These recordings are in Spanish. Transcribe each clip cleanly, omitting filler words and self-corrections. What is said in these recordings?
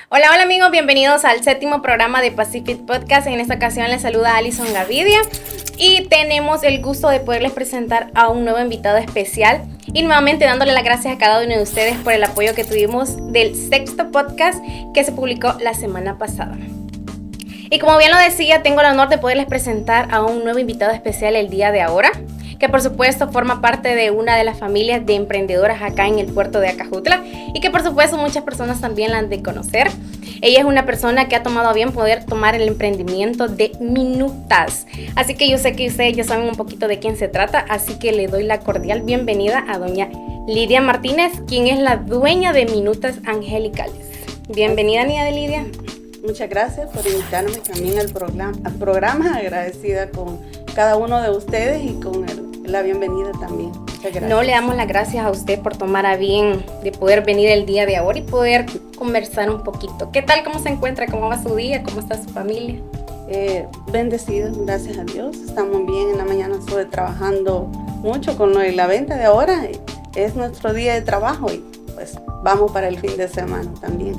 Hola, hola amigos, bienvenidos al 7º programa de Pacific Podcast. En esta ocasión les saluda Alison Gavidia y tenemos el gusto de poderles presentar a un nuevo invitado especial y nuevamente dándole las gracias a cada uno de ustedes por el apoyo que tuvimos del 6º podcast que se publicó la semana pasada. Y como bien lo decía, tengo el honor de poderles presentar a un nuevo invitado especial el día de ahora, que por supuesto forma parte de una de las familias de emprendedoras acá en el puerto de Acajutla y que por supuesto muchas personas también la han de conocer. Ella es una persona que ha tomado a bien poder tomar el emprendimiento de Minutas. Así que yo sé que ustedes ya saben un poquito de quién se trata, así que le doy la cordial bienvenida a doña Lidia Martínez, quien es la dueña de Minutas Angelicales. Bienvenida, niña Lidia. Muchas gracias por invitarme también al programa, agradecida con cada uno de ustedes y con la bienvenida también. Muchas gracias. No, le damos las gracias a usted por tomar a bien de poder venir el día de ahora y poder conversar un poquito. ¿Qué tal? ¿Cómo se encuentra? ¿Cómo va su día? ¿Cómo está su familia? Bendecidos, gracias a Dios. Estamos bien. En la mañana estuve trabajando mucho con la venta de ahora. Es nuestro día de trabajo y pues vamos para el fin de semana también.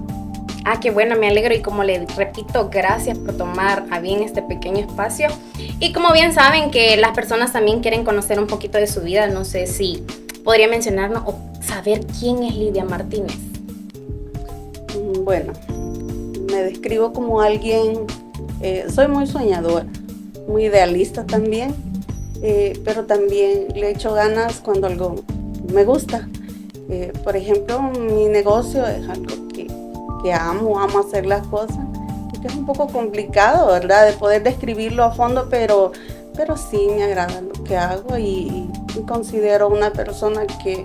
Ah, qué bueno, me alegro y como le repito, gracias por tomar a bien este pequeño espacio. Y como bien saben que las personas también quieren conocer un poquito de su vida, no sé si podría mencionarnos o saber quién es Lidia Martínez. Bueno, me describo como alguien, soy muy soñadora, muy idealista también, pero también le echo ganas cuando algo me gusta. Por ejemplo, mi negocio es algo que amo hacer las cosas, y que es un poco complicado, ¿verdad? De poder describirlo a fondo, pero sí me agrada lo que hago y considero una persona que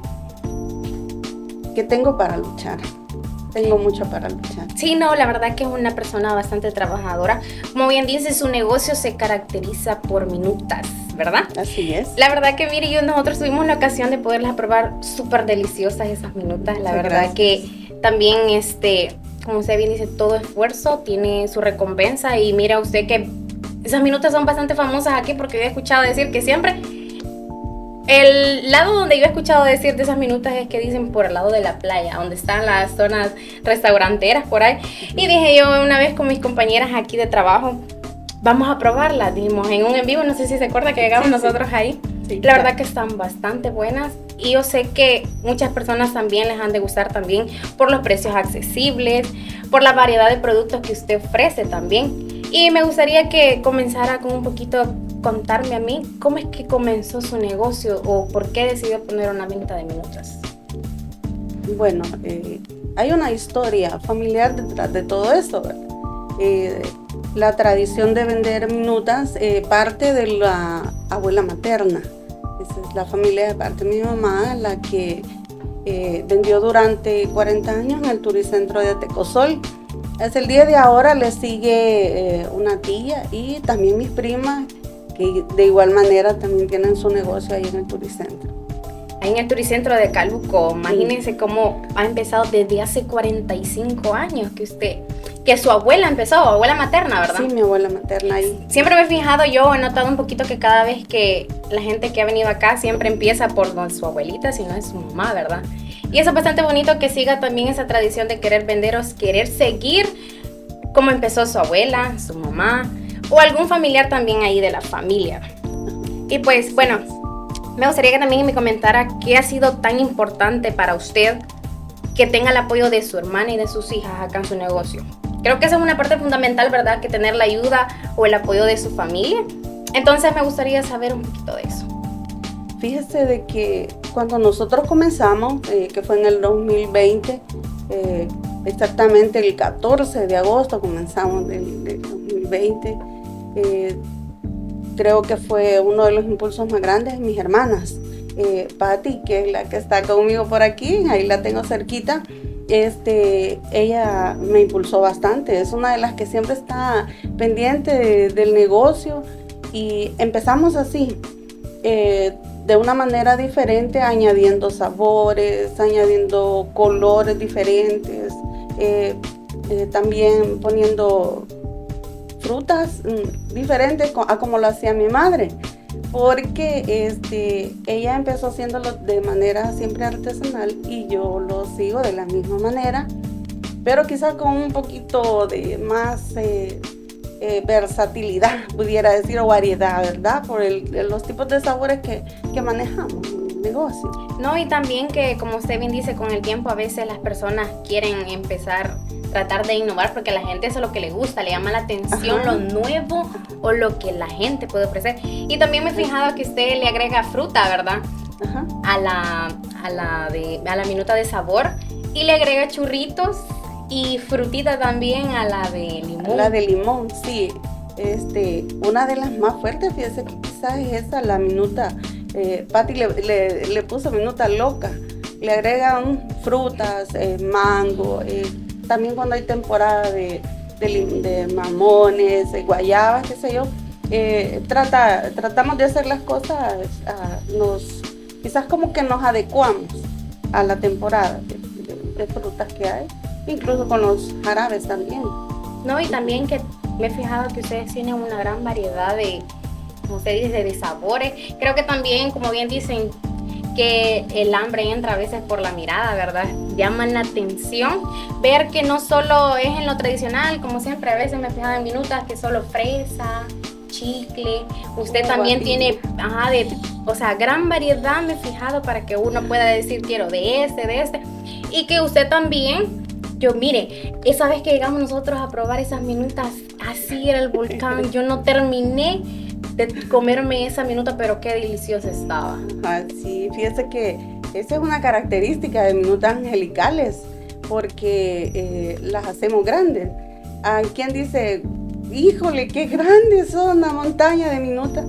tengo para luchar. Tengo mucho para luchar. Sí, no, la verdad que es una persona bastante trabajadora. Como bien dice, su negocio se caracteriza por minutas, ¿verdad? Así es. La verdad que, mire, nosotros tuvimos la ocasión de poderlas probar súper deliciosas esas minutas. La verdad gracias. Que también, como usted bien dice, todo esfuerzo tiene su recompensa. Y mira usted que esas minutas son bastante famosas aquí porque yo he escuchado decir que siempre... El lado donde yo he escuchado decir de esas minutas es que dicen por el lado de la playa, donde están las zonas restauranteras por ahí. Y dije yo una vez con mis compañeras aquí de trabajo, vamos a probarlas, dimos en un en vivo, no sé si se acuerda que llegamos nosotros ahí. Sí, la verdad que están bastante buenas y yo sé que muchas personas también les han de gustar también por los precios accesibles, por la variedad de productos que usted ofrece también. Y me gustaría que comenzara con un poquito contarme a mí cómo es que comenzó su negocio o por qué decidió poner una venta de minutas. Bueno, hay una historia familiar detrás de todo esto, ¿verdad? La tradición de vender minutas parte de la abuela materna. Esa es la familia de parte de mi mamá, la que vendió durante 40 años en el Turicentro de Tecosol. Hasta el día de ahora le sigue una tía y también mis primas, que de igual manera también tienen su negocio ahí en el Turicentro. Ahí en el Turicentro de Calbuco, imagínense cómo ha empezado desde hace 45 años que su abuela empezó, abuela materna, ¿verdad? Sí, mi abuela materna ahí. Siempre me he fijado, yo he notado un poquito que cada vez que la gente que ha venido acá siempre empieza por no su abuelita, sino es su mamá, ¿verdad? Y eso es bastante bonito que siga también esa tradición de querer vender o querer seguir como empezó su abuela, su mamá o algún familiar también ahí de la familia. Y pues bueno, me gustaría que también me comentara qué ha sido tan importante para usted que tenga el apoyo de su hermana y de sus hijas acá en su negocio. Creo que esa es una parte fundamental, ¿verdad? Que tener la ayuda o el apoyo de su familia. Entonces me gustaría saber un poquito de eso. Fíjese de que cuando nosotros comenzamos, que fue en el 2020, exactamente el 14 de agosto comenzamos del 2020, creo que fue uno de los impulsos más grandes de mis hermanas. Patti, que es la que está conmigo por aquí, ahí la tengo cerquita, ella me impulsó bastante, es una de las que siempre está pendiente del negocio y empezamos así, de una manera diferente, añadiendo sabores, añadiendo colores diferentes, también poniendo frutas diferentes a como lo hacía mi madre, porque ella empezó haciéndolo de manera siempre artesanal y yo lo sigo de la misma manera, pero quizás con un poquito de más versatilidad, pudiera decir, o variedad, ¿verdad? Por los tipos de sabores que manejamos en el negocio. No, y también que, como usted bien dice, con el tiempo a veces las personas quieren empezar, tratar de innovar, porque a la gente eso es lo que le gusta, le llama la atención. Ajá. Lo nuevo o lo que la gente puede ofrecer. Y también me he fijado que usted le agrega fruta, ¿verdad? Ajá. A la minuta de sabor, y le agrega churritos y frutita también a la de limón. La de limón, sí. Una de las más fuertes, fíjese que quizás es esa, la minuta. Pati le puso minuta loca. Le agregan frutas, mango. También cuando hay temporada de mamones, guayabas, qué sé yo. Tratamos de hacer las cosas, quizás como que nos adecuamos a la temporada de frutas que hay, incluso con los jarabes también. No, y también que me he fijado que ustedes tienen una gran variedad de, como usted dice, de sabores. Creo que también, como bien dicen, que el hambre entra a veces por la mirada, ¿verdad? Llaman la atención. Ver que no solo es en lo tradicional, como siempre, a veces me he fijado en minutas que solo fresa, chicle. Usted también tiene, gran variedad, me he fijado, para que uno pueda decir quiero de este. Y que usted también, mire, esa vez que llegamos nosotros a probar esas minutas, así era el volcán. Yo no terminé de comerme esa minuta, pero qué deliciosa estaba. Sí, fíjese que esa es una característica de minutas angelicales, porque las hacemos grandes. Hay quien dice, híjole, qué grandes son, una montaña de minutas,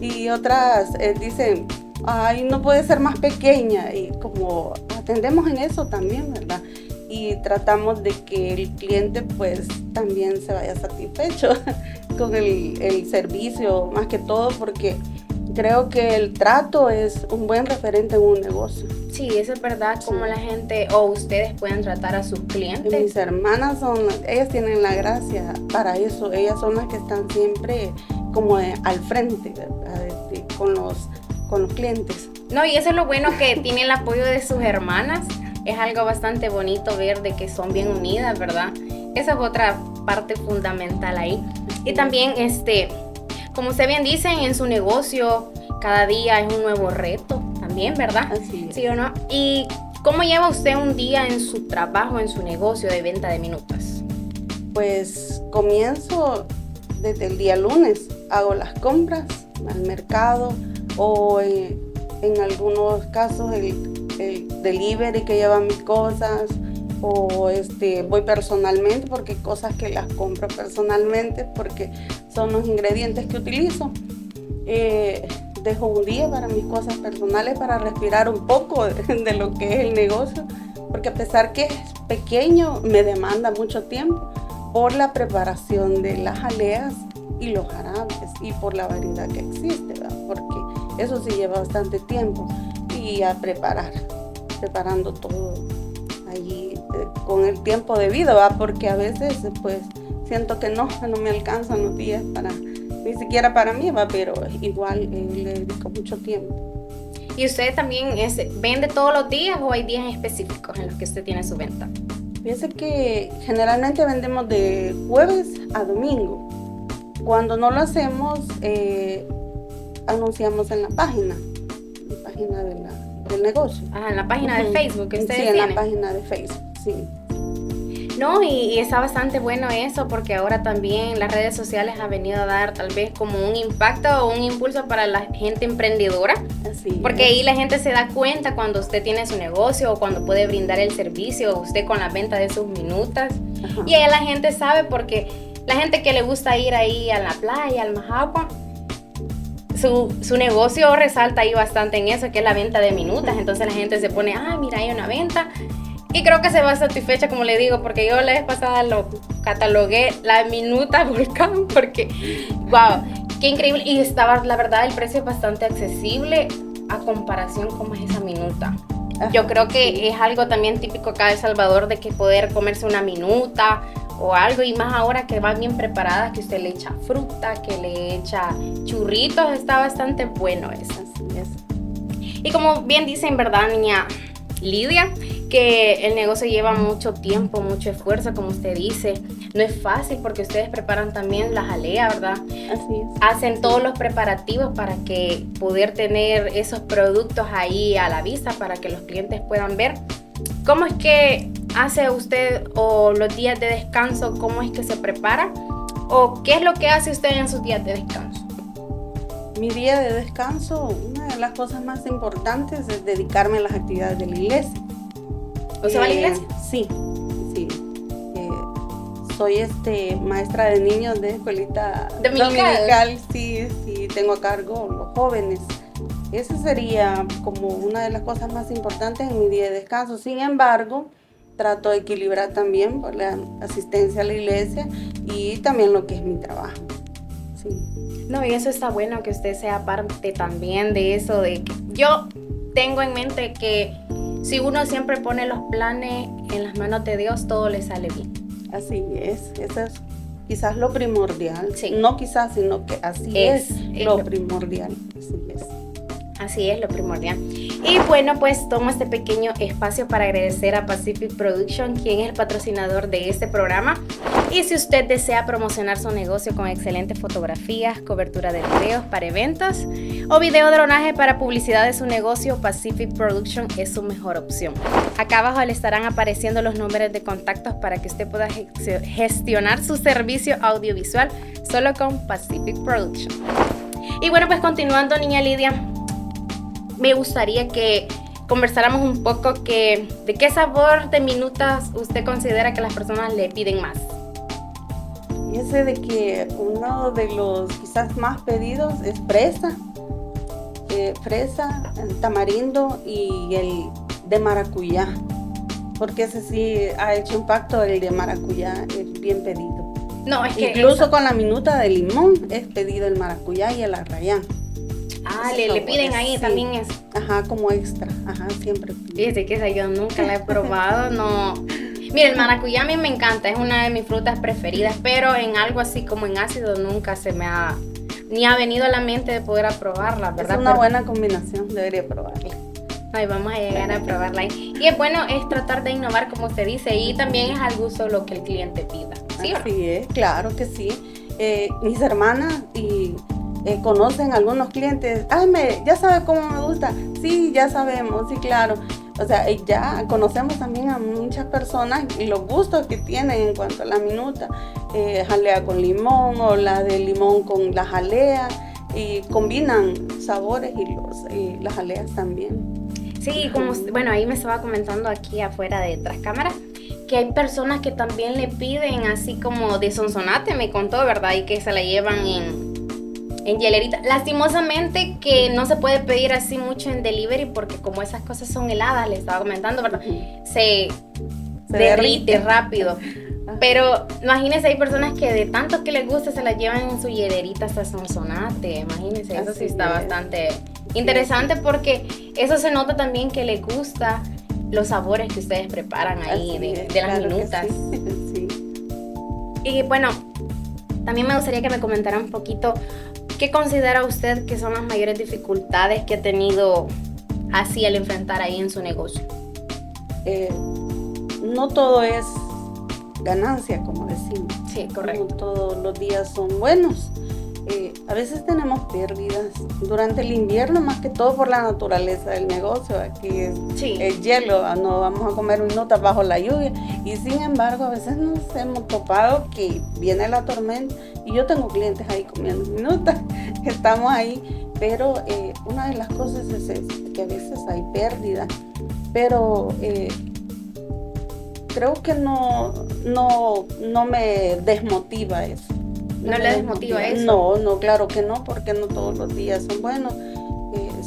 y otras dicen, ay, no puede ser más pequeña, y como atendemos en eso también, ¿verdad? Y tratamos de que el cliente pues también se vaya satisfecho con el servicio, más que todo, porque creo que el trato es un buen referente en un negocio. Sí, eso es verdad, como la gente o ustedes pueden tratar a sus clientes. Mis hermanas ellas tienen la gracia para eso, ellas son las que están siempre como al frente, ¿verdad? Con los clientes. No, y eso es lo bueno, que tiene el apoyo de sus hermanas. Es algo bastante bonito ver de que son bien unidas, ¿verdad? Esa es otra parte fundamental ahí. Y también, como usted bien dice, en su negocio cada día es un nuevo reto también, ¿verdad? Así es. ¿Sí o no? ¿Y cómo lleva usted un día en su trabajo, en su negocio de venta de minutas? Pues comienzo desde el día lunes. Hago las compras al mercado, o en algunos casos el delivery que lleva mis cosas, o voy personalmente, porque hay cosas que las compro personalmente porque son los ingredientes que utilizo. Dejo un día para mis cosas personales, para respirar un poco de lo que es el negocio, porque a pesar que es pequeño, me demanda mucho tiempo por la preparación de las jaleas y los jarabes, y por la variedad que existe, ¿verdad? Porque eso sí lleva bastante tiempo, y a preparando todo allí con el tiempo debido, ¿verdad? Porque a veces pues siento que no me alcanzan los días ni siquiera para mí, ¿verdad? Pero igual le dedico mucho tiempo. ¿Y usted también vende todos los días o hay días específicos en los que usted tiene su venta? Fíjese que generalmente vendemos de jueves a domingo. Cuando no lo hacemos, anunciamos en la página del negocio. En la página de Facebook que ustedes tienen. Sí, en la página de Facebook, sí. No, y está bastante bueno eso, porque ahora también las redes sociales han venido a dar tal vez como un impacto o un impulso para la gente emprendedora. Así porque es. Ahí la gente se da cuenta cuando usted tiene su negocio, o cuando puede brindar el servicio, usted con la venta de sus minutas. Ajá. Y ahí la gente sabe, porque la gente que le gusta ir ahí a la playa, al Majagua, su negocio resalta ahí bastante en eso, que es la venta de minutas. Entonces la gente se pone, mira, hay una venta. Y creo que se va satisfecha, como le digo, porque yo la vez pasada lo catalogué, la minuta volcán, porque, wow, qué increíble. Y estaba, la verdad, el precio es bastante accesible a comparación con esa minuta. Yo creo que es algo también típico acá de El Salvador, de que poder comerse una minuta o algo, y más ahora que va bien preparada, que usted le echa fruta, que le echa churritos, está bastante bueno eso. Así es. Y como bien dicen, ¿verdad, niña Lidia? que el negocio lleva mucho tiempo, mucho esfuerzo, como usted dice. No es fácil porque ustedes preparan también la jalea, ¿verdad? Así es. Hacen todos los preparativos para que poder tener esos productos ahí a la vista para que los clientes puedan ver. ¿Cómo es que hace usted o los días de descanso? ¿Cómo es que se prepara? ¿O qué es lo que hace usted en sus días de descanso? Mi día de descanso, una de las cosas más importantes es dedicarme a las actividades de la iglesia. ¿Usted va a la iglesia? Sí. Soy maestra de niños de escuelita dominical. Sí, tengo a cargo los jóvenes. Esa sería como una de las cosas más importantes en mi día de descanso. Sin embargo, trato de equilibrar también por la asistencia a la iglesia y también lo que es mi trabajo. Sí. No, y eso está bueno que usted sea parte también de eso. Yo tengo en mente que si uno siempre pone los planes en las manos de Dios, todo le sale bien. Así es, eso es quizás lo primordial. Sí. No quizás, sino que así es lo primordial. Así es lo primordial. Y bueno, pues tomo este pequeño espacio para agradecer a Pacific Production, quien es el patrocinador de este programa. Y si usted desea promocionar su negocio con excelentes fotografías, cobertura de videos para eventos o videodronaje para publicidad de su negocio, Pacific Production es su mejor opción. Acá abajo le estarán apareciendo los números de contactos para que usted pueda gestionar su servicio audiovisual solo con Pacific Production. Y bueno, pues continuando, niña Lidia, me gustaría que conversáramos un poco de qué sabor de minutas usted considera que las personas le piden más. Fíjese de que uno de los quizás más pedidos es fresa, tamarindo y el de maracuyá, porque ese sí ha hecho impacto, el de maracuyá es bien pedido. No, es que incluso con la minuta de limón es pedido el maracuyá y el arrayán. Le piden ahí sí. También es. Ajá, como extra. Ajá, siempre. Fíjese que esa yo nunca la he probado, no. Mira, el maracuyá a mí me encanta, es una de mis frutas preferidas, pero en algo así como en ácido nunca ni ha venido a la mente de poder probarla, ¿verdad? Es una buena combinación, debería probarla. Ay, vamos a llegar a probarla. Y es bueno, es tratar de innovar, como usted dice, y también es al gusto lo que el cliente pida. ¿Sí? Así es, claro que sí. Mis hermanas conocen algunos clientes. Ay, ya sabe cómo me gusta. Sí, ya sabemos, sí, claro. O sea, ya conocemos también a muchas personas y los gustos que tienen en cuanto a la minuta. Jalea con limón o la de limón con la jalea. Y combinan sabores y las jaleas también. Sí, como bueno, ahí me estaba comentando aquí afuera de tras cámara que hay personas que también le piden así como de sonsonate, me contó, ¿verdad? Y que se la llevan en hielerita. Lastimosamente que no se puede pedir así mucho en delivery porque como esas cosas son heladas, le estaba comentando, ¿verdad? Se derrite rápido. Pero imagínense, hay personas que de tanto que les gusta se las llevan en su hielerita hasta sonsonate. Imagínense, eso sí está bastante interesante porque eso se nota también que les gusta los sabores que ustedes preparan ahí de las minutas. Sí. Y bueno, también me gustaría que me comentara un poquito qué considera usted que son las mayores dificultades que ha tenido así al enfrentar ahí en su negocio. No todo es ganancia, como decimos. Sí, correcto. No todos los días son buenos. A veces tenemos pérdidas durante el invierno, más que todo por la naturaleza del negocio. Aquí es hielo, no vamos a comer minutas bajo la lluvia. Y sin embargo, a veces nos hemos topado que viene la tormenta y yo tengo clientes ahí comiendo minutas, estamos ahí. Pero una de las cosas es que a veces hay pérdidas, pero creo que no me desmotiva eso. ¿No le desmotiva eso? No, claro que no, porque no todos los días son buenos.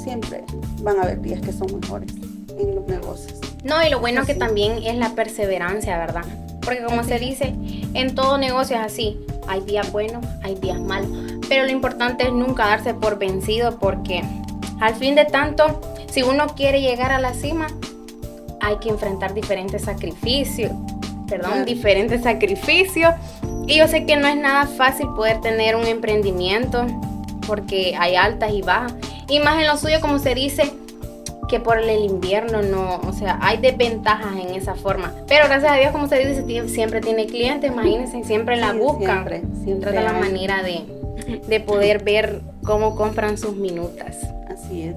Siempre van a haber días que son mejores en los negocios. No, y lo bueno que también es la perseverancia, ¿verdad? Porque como se dice, en todo negocio es así. Hay días buenos, hay días malos. Pero lo importante es nunca darse por vencido porque al fin de tanto, si uno quiere llegar a la cima, hay que enfrentar diferentes sacrificios. Y yo sé que no es nada fácil poder tener un emprendimiento porque hay altas y bajas. Y más en lo suyo, como se dice, que por el invierno no, o sea, hay desventajas en esa forma. Pero gracias a Dios, como usted dice, siempre tiene clientes, imagínense, siempre la buscan. Siempre trata la manera de poder ver cómo compran sus minutas. Así es.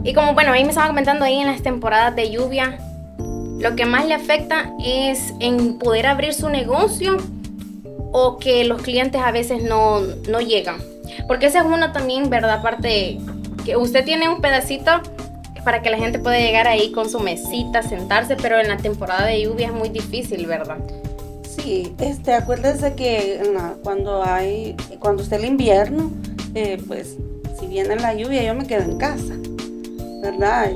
Y como, bueno, ahí me estaba comentando ahí en las temporadas de lluvia, lo que más le afecta es en poder abrir su negocio o que los clientes a veces no llegan. Porque esa es una también, ¿verdad? Aparte que usted tiene un pedacito para que la gente pueda llegar ahí con su mesita, sentarse, pero en la temporada de lluvia es muy difícil, ¿verdad? Sí, acuérdese que cuando está el invierno, pues si viene la lluvia yo me quedo en casa, ¿verdad?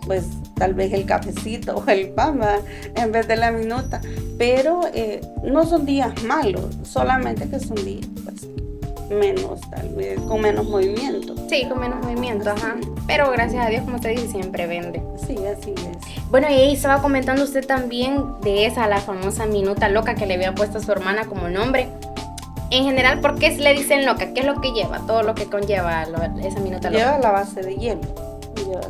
Pues tal vez el cafecito o el pan, ¿verdad? En vez de la minuta, pero no son días malos, solamente que son días pues menos, tal vez con menos movimiento. Sí, con menos movimiento, ajá. Pero gracias a Dios, como usted dice, siempre vende. Sí, así es. Bueno, y ahí estaba comentando usted también de la famosa minuta loca que le había puesto a su hermana como nombre. En general, ¿por qué le dicen loca? ¿Qué es lo que lleva? Todo lo que conlleva esa minuta loca. Lleva la base de hielo, lleva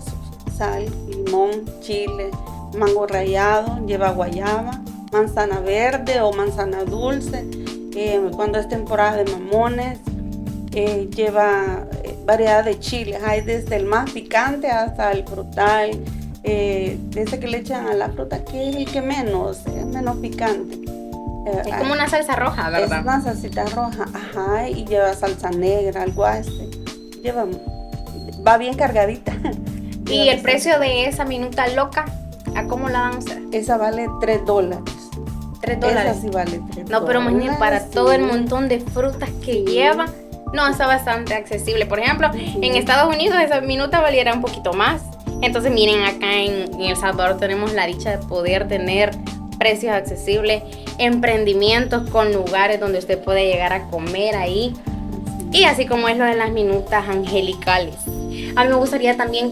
sal, limón, chile, mango rallado, lleva guayaba, manzana verde o manzana dulce. Cuando es temporada de mamones, lleva variedad de chiles, hay desde el más picante hasta el frutal, ese que le echan a la fruta, que es el que es menos picante. Es como una salsa roja, ¿verdad? Es una salsita roja, ajá, y lleva salsa negra, alguaste, va bien cargadita. ¿Y el precio de esa minuta loca, a cómo la dan ustedes? Esa vale $3. $3. Esa sí vale $3. No, pero imagínate, para todo el montón de frutas que lleva, no, está bastante accesible. Por ejemplo, en Estados Unidos esa minuta valiera un poquito más. Entonces miren, acá en El Salvador tenemos la dicha de poder tener precios accesibles, emprendimientos con lugares donde usted puede llegar a comer ahí. Y así como es lo de las minutas angelicales. A mí me gustaría también,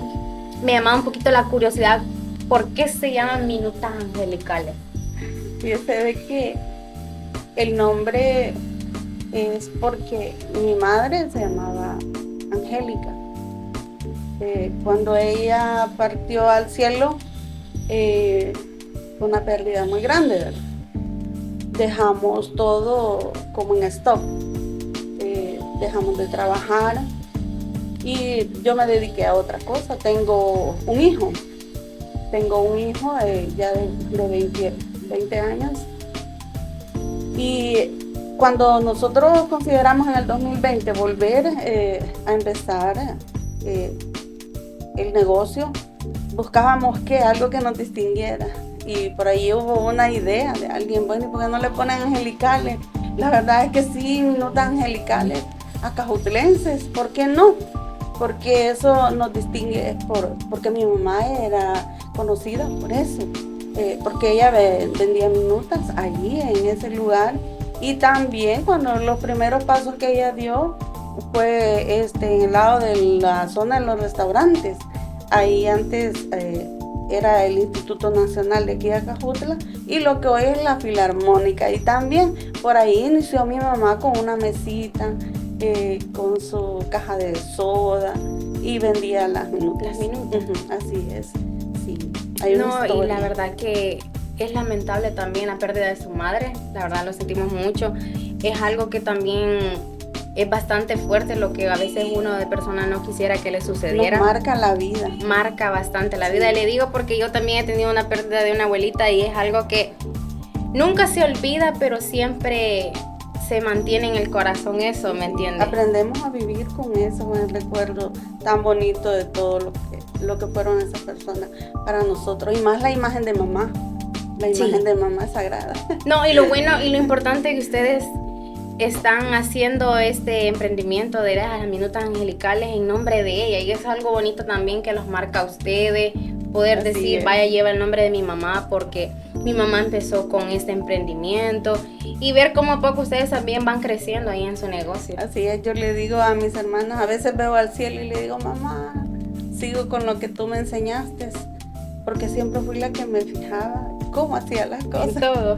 me llamaba un poquito la curiosidad, ¿por qué se llaman minutas angelicales? Fíjese de que el nombre es porque mi madre se llamaba Angélica. Cuando ella partió al cielo, fue una pérdida muy grande, ¿verdad? Dejamos todo como en stop. Dejamos de trabajar y yo me dediqué a otra cosa. Tengo un hijo ya de 20 años, y cuando nosotros consideramos en el 2020 volver a empezar el negocio, buscábamos algo que nos distinguiera, y por ahí hubo una idea de alguien, bueno, ¿y por qué no le ponen angelicales? La verdad es que sí, minutas angelicales acajutlenses, ¿por qué no? Porque eso nos distingue, porque mi mamá era conocida por eso, porque ella vendía minutas allí en ese lugar, y también cuando los primeros pasos que ella dio fue en el lado de la zona de los restaurantes. Ahí antes era el Instituto Nacional de aquí de Acajutla y lo que hoy es la Filarmónica, y también por ahí inició mi mamá con una mesita, con su caja de soda, y vendía las minutas. Así es, sí. Hay una historia. Y la verdad que es lamentable también la pérdida de su madre, la verdad lo sentimos mucho. Es algo que también es bastante fuerte, lo que a veces uno de persona no quisiera que le sucediera. Nos marca la vida. Marca bastante la vida. Y le digo porque yo también he tenido una pérdida de una abuelita, y es algo que nunca se olvida, pero siempre se mantiene en el corazón eso, ¿me entiendes? Aprendemos a vivir con eso, con el recuerdo tan bonito de todo lo que fueron esas personas para nosotros, y más la imagen de mamá. La imagen de mamá es sagrada. No, y lo bueno y lo importante que ustedes están haciendo este emprendimiento de las minutas angelicales en nombre de ella, y es algo bonito también que los marca a ustedes, poder Así decir, es. vaya, lleva el nombre de mi mamá porque mi mamá empezó con este emprendimiento, y ver cómo a poco ustedes también van creciendo ahí en su negocio. Así es, yo le digo a mis hermanos, a veces veo al cielo y le digo, mamá, sigo con lo que tú me enseñaste, porque siempre fui la que me fijaba cómo hacía las cosas. En todo.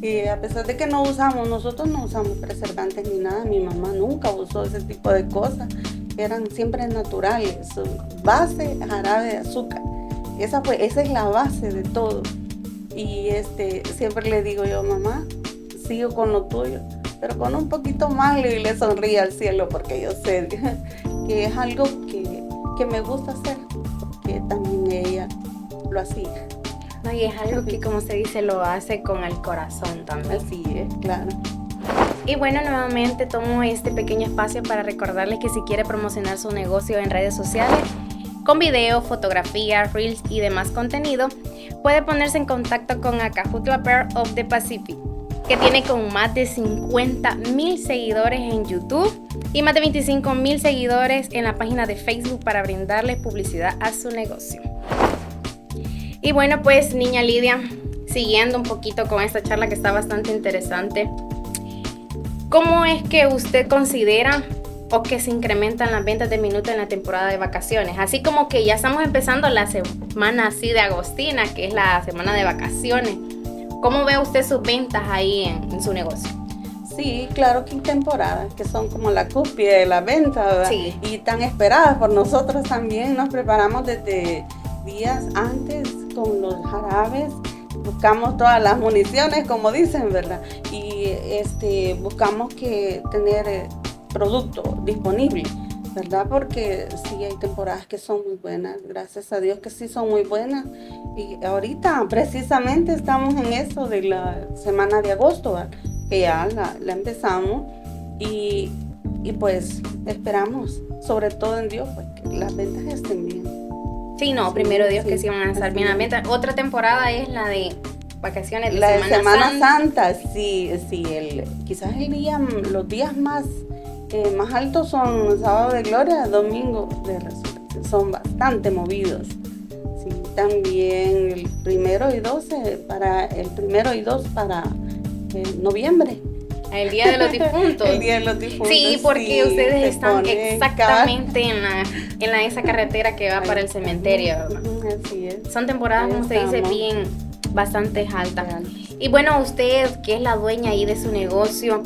Y a pesar de que nosotros no usamos preservantes ni nada, mi mamá nunca usó ese tipo de cosas. eran siempre naturales, base, jarabe de azúcar. Esa es la base de todo. Y siempre le digo yo, mamá, sigo con lo tuyo, pero con un poquito más, y le sonríe al cielo, porque yo sé que es algo que me gusta hacer, porque también ella lo hacía. No, y es algo que, como se dice, lo hace con el corazón también. Así es, claro. Y bueno, nuevamente tomo este pequeño espacio para recordarles que si quiere promocionar su negocio en redes sociales, con video, fotografía, reels y demás contenido, puede ponerse en contacto con Acajutla Pearl of the Pacific, que tiene con más de 50,000 seguidores en YouTube y más de 25,000 seguidores en la página de Facebook para brindarle publicidad a su negocio. Y bueno, pues niña Lidia, siguiendo un poquito con esta charla que está bastante interesante, ¿cómo es que usted considera o que se incrementan las ventas de minutos en la temporada de vacaciones? Así como que ya estamos empezando la semana así de agostina, que es la semana de vacaciones. ¿Cómo ve usted sus ventas ahí en su negocio? Sí, claro que hay temporadas que son como la cúspide de la venta, ¿verdad? Sí. Y tan esperadas por nosotros también. Nos preparamos desde días antes con los jarabes, buscamos todas las municiones, como dicen, ¿verdad? Y buscamos que tener producto disponible, ¿verdad? Porque sí hay temporadas que son muy buenas, gracias a Dios que sí son muy buenas. Y ahorita precisamente estamos en eso de la semana de agosto, ¿verdad? Que ya la empezamos y pues esperamos, sobre todo en Dios, pues que las ventas estén bien. Sí, no, sí, primero Dios, sí, que sí van a estar bien las ventas. Otra temporada es la de vacaciones de Semana Santa. Sí, quizás los días más altos son sábado de gloria, domingo de resurrección, son bastante movidos. Sí, también el 1 y 2 para noviembre. El Día de los Difuntos. El Día de los Difuntos. Sí, porque sí, ustedes están exactamente en esa carretera que va para el cementerio, ¿verdad? Así es. Son temporadas, como usted dice, bien, bastante altas. Y bueno, usted, que es la dueña ahí de su negocio,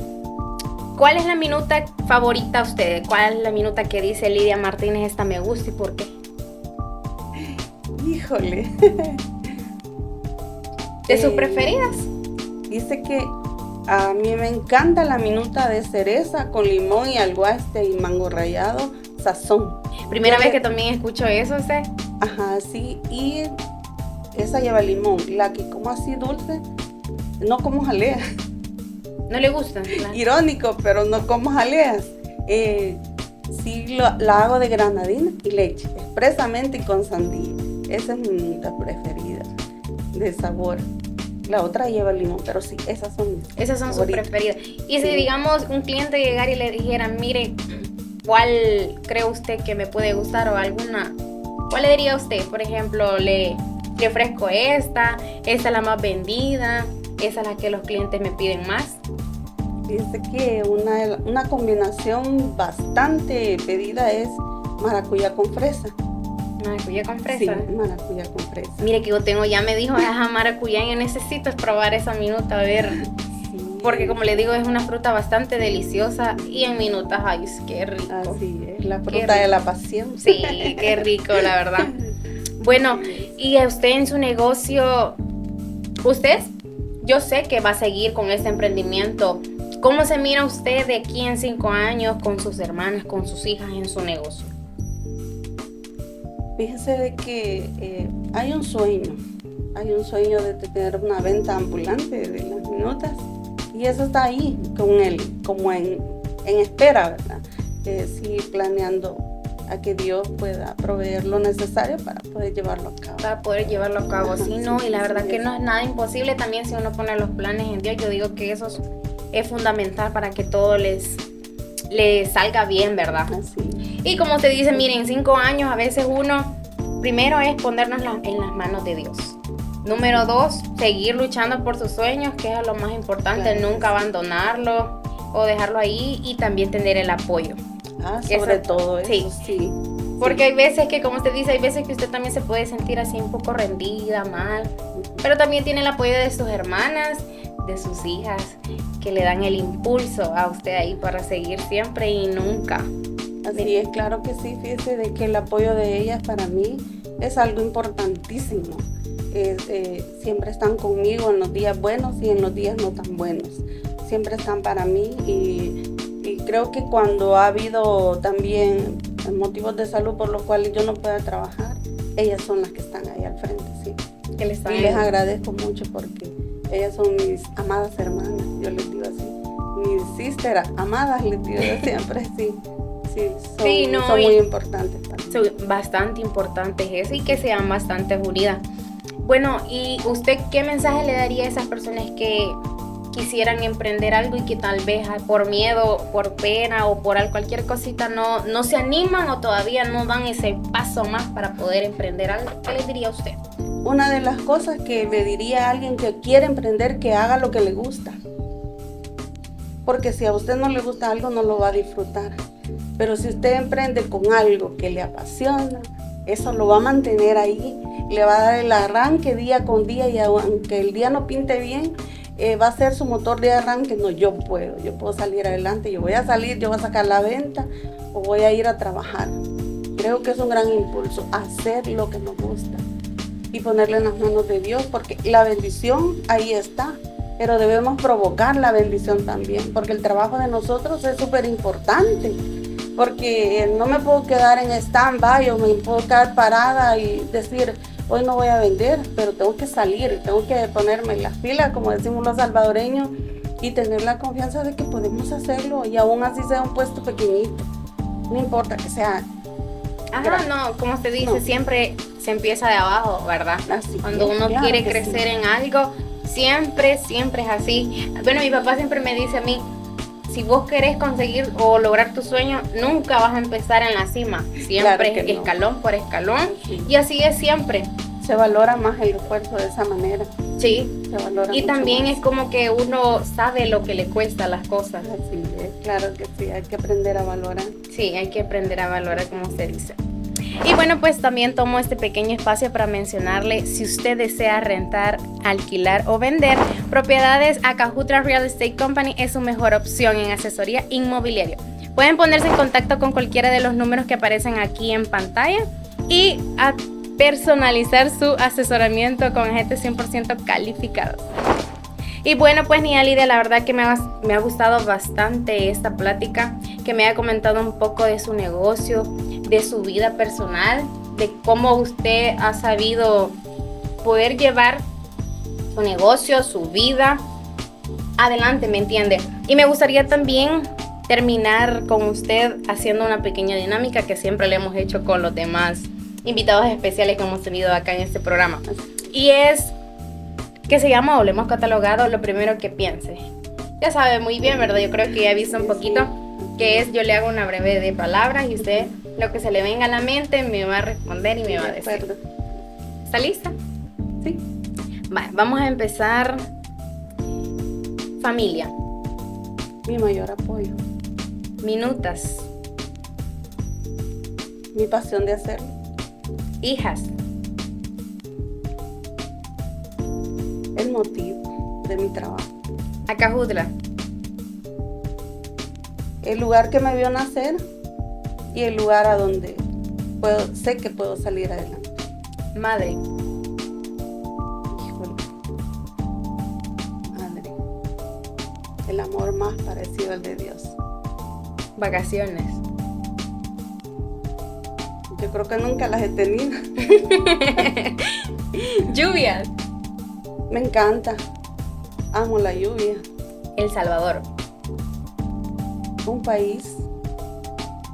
¿cuál es la minuta favorita a usted? ¿Cuál es la minuta que dice Lidia Martínez, esta me gusta y por qué? Híjole. ¿De sus preferidas? Dice que a mí me encanta la minuta de cereza con limón y alguaste y mango rallado, sazón. ¿Primera vez que también escucho eso usted? Ajá, sí, y esa lleva limón. La que como así dulce, no como jalea. ¿No le gusta? Irónico, pero no como jaleas. Sí, la hago de granadina y leche, expresamente y con sandía. Esa es mi minuta preferida de sabor. La otra lleva limón, pero sí, esas son sus preferidas. Y si digamos un cliente llegara y le dijera, mire, ¿cuál cree usted que me puede gustar o alguna? ¿Cuál le diría a usted? Por ejemplo, le ofrezco esta es la más vendida, esa es la que los clientes me piden más. Dice que una combinación bastante pedida es maracuyá con fresa. ¿Maracuyá con fresa? Sí, maracuyá con fresa. Mire que ya me dijo, maracuyá, yo necesito probar esa minuta, a ver. Sí. Porque como le digo, es una fruta bastante deliciosa y en minutas, ay, qué rico. Así es, la fruta de la pasión. Sí, qué rico, la verdad. Bueno, y a usted en su negocio, yo sé que va a seguir con este emprendimiento. ¿Cómo se mira usted de aquí en 5 años con sus hermanas, con sus hijas en su negocio? Fíjese de que hay un sueño de tener una venta ambulante de las minutas y eso está ahí con él, como en espera, ¿verdad? Sí, planeando a que Dios pueda proveer lo necesario para poder llevarlo a cabo. Para poder llevarlo a cabo, sí, ¿no? Y la verdad que no es nada imposible también si uno pone los planes en Dios. Yo digo que eso es fundamental para que todo les salga bien, ¿verdad? Así. Y como usted dice, miren, en 5 años a veces uno, primero es ponernos en las manos de Dios. Número 2, seguir luchando por sus sueños, que es lo más importante, claro, nunca abandonarlo o dejarlo ahí y también tener el apoyo. Sobre todo eso, sí. Porque hay veces que, como usted dice, hay veces que usted también se puede sentir así un poco rendida, mal, pero también tiene el apoyo de sus hermanas, de sus hijas, que le dan el impulso a usted ahí para seguir siempre y nunca Así es, claro que sí, fíjese de que el apoyo de ellas para mí es algo importantísimo. Siempre están conmigo en los días buenos y en los días no tan buenos. Siempre están para mí y creo que cuando ha habido también motivos de salud por los cuales yo no pueda trabajar, ellas son las que están ahí al frente, sí. Que les Y les agradezco mucho porque ellas son mis amadas hermanas, yo les digo así. Mis sisteras amadas, les digo yo siempre, sí. Son muy importantes para mí. Son bastante importantes eso y que sean bastante unidas. Bueno, ¿y usted qué mensaje le daría a esas personas que quisieran emprender algo y que tal vez por miedo, por pena o por cualquier cosita no se animan o todavía no dan ese paso más para poder emprender algo? ¿Qué les diría a usted? Una de las cosas que le diría a alguien que quiere emprender, que haga lo que le gusta. Porque si a usted no le gusta algo, no lo va a disfrutar. Pero si usted emprende con algo que le apasiona, eso lo va a mantener ahí, le va a dar el arranque día con día y aunque el día no pinte bien, va a ser su motor de arranque. No, yo puedo salir adelante, yo voy a sacar la venta o voy a ir a trabajar. Creo que es un gran impulso, hacer lo que nos gusta y ponerle en las manos de Dios, porque la bendición ahí está, pero debemos provocar la bendición también, porque el trabajo de nosotros es súper importante, porque no me puedo quedar en stand-by o me puedo quedar parada y decir, hoy no voy a vender, pero tengo que salir, tengo que ponerme las pilas, como decimos los salvadoreños, y tener la confianza de que podemos hacerlo, y aún así sea un puesto pequeñito, no importa que sea. No, como usted dice, siempre se empieza de abajo, ¿verdad? Así Cuando uno quiere crecer en algo, siempre es así. Bueno, mi papá siempre me dice a mí, si vos querés conseguir o lograr tu sueño, nunca vas a empezar en la cima. Siempre es escalón por escalón. Sí. Y así es siempre. Se valora más el esfuerzo de esa manera. Sí. Se valora y también más. Es como que uno sabe lo que le cuesta las cosas. Así es, claro que sí, hay que aprender a valorar. Sí, hay que aprender a valorar, como usted dice. Y bueno, pues también tomo este pequeño espacio para mencionarle, si usted desea rentar, alquilar o vender propiedades, Acajutla Real Estate Company es su mejor opción en asesoría inmobiliaria. Pueden ponerse en contacto con cualquiera de los números que aparecen aquí en pantalla y a personalizar su asesoramiento con agentes 100% calificados. Y bueno, pues Nia Lidia, la verdad que me ha gustado bastante esta plática, que me ha comentado un poco de su negocio, de su vida personal, de cómo usted ha sabido poder llevar su negocio, su vida adelante, ¿me entiende? Y me gustaría también terminar con usted haciendo una pequeña dinámica que siempre le hemos hecho con los demás invitados especiales que hemos tenido acá en este programa. Y es que se llama, o lo hemos catalogado, lo primero que piense. Ya sabe muy bien, ¿verdad? Yo creo que ya he visto un poquito que es, yo le hago una breve de palabras y usted lo que se le venga a la mente me va a responder y me va a decir. ¿Está lista? Sí. Vale, vamos a empezar. Familia. Mi mayor apoyo. Minutas. Mi pasión de hacerlo. Hijas. El motivo de mi trabajo. Acajutla. El lugar que me vio nacer y el lugar a donde sé que puedo salir adelante. Madre. Híjole. Madre. El amor más parecido al de Dios. Vacaciones. Yo creo que nunca las he tenido. Lluvias. Me encanta. Amo la lluvia. El Salvador. Un país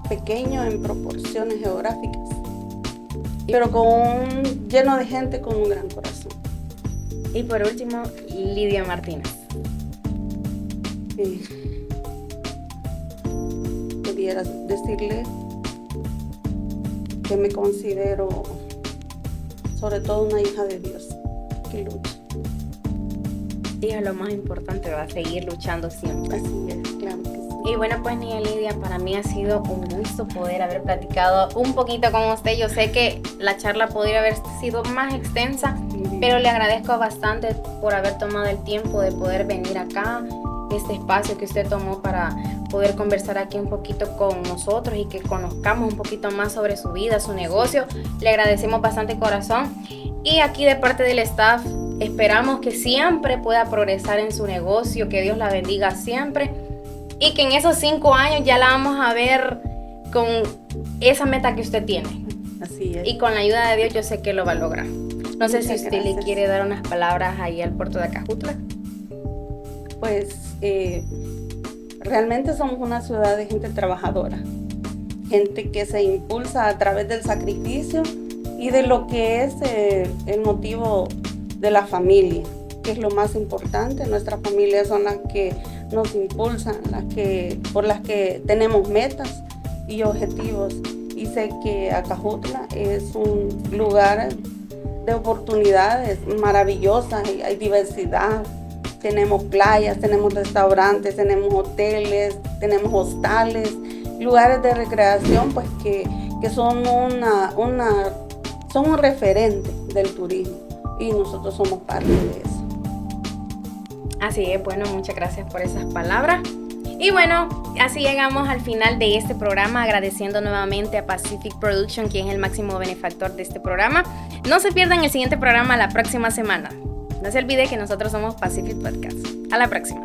pequeño en proporciones geográficas, pero lleno de gente con un gran corazón. Y por último, Lidia Martínez. Pudiera decirle que me considero sobre todo una hija de Dios que lucha. Y es lo más importante, va a seguir luchando siempre. Así es, claro que sí. Y bueno, pues Nia Lidia, para mí ha sido un gusto poder haber platicado un poquito con usted. Yo sé que la charla podría haber sido más extensa, pero le agradezco bastante por haber tomado el tiempo de poder venir acá, este espacio que usted tomó para poder conversar aquí un poquito con nosotros y que conozcamos un poquito más sobre su vida, su negocio. Le agradecemos bastante, corazón. Y aquí de parte del staff esperamos que siempre pueda progresar en su negocio, que Dios la bendiga siempre y que en esos 5 años ya la vamos a ver con esa meta que usted tiene. Así es. Y con la ayuda de Dios yo sé que lo va a lograr. No sé si usted gracias. le quiere dar unas palabras ahí al puerto de Acajutla. Pues realmente somos una ciudad de gente trabajadora, gente que se impulsa a través del sacrificio y de lo que es el motivo de la familia, que es lo más importante. Nuestras familias son las que nos impulsan, por las que tenemos metas y objetivos. Y sé que Acajutla es un lugar de oportunidades maravillosas, hay diversidad. Tenemos playas, tenemos restaurantes, tenemos hoteles, tenemos hostales, lugares de recreación pues que son son un referente del turismo y nosotros somos parte de eso. Así es, bueno, muchas gracias por esas palabras. Y bueno, así llegamos al final de este programa, agradeciendo nuevamente a Pacific Production, quien es el máximo benefactor de este programa. No se pierdan el siguiente programa la próxima semana. No se olvide que nosotros somos Pacific Podcast. A la próxima.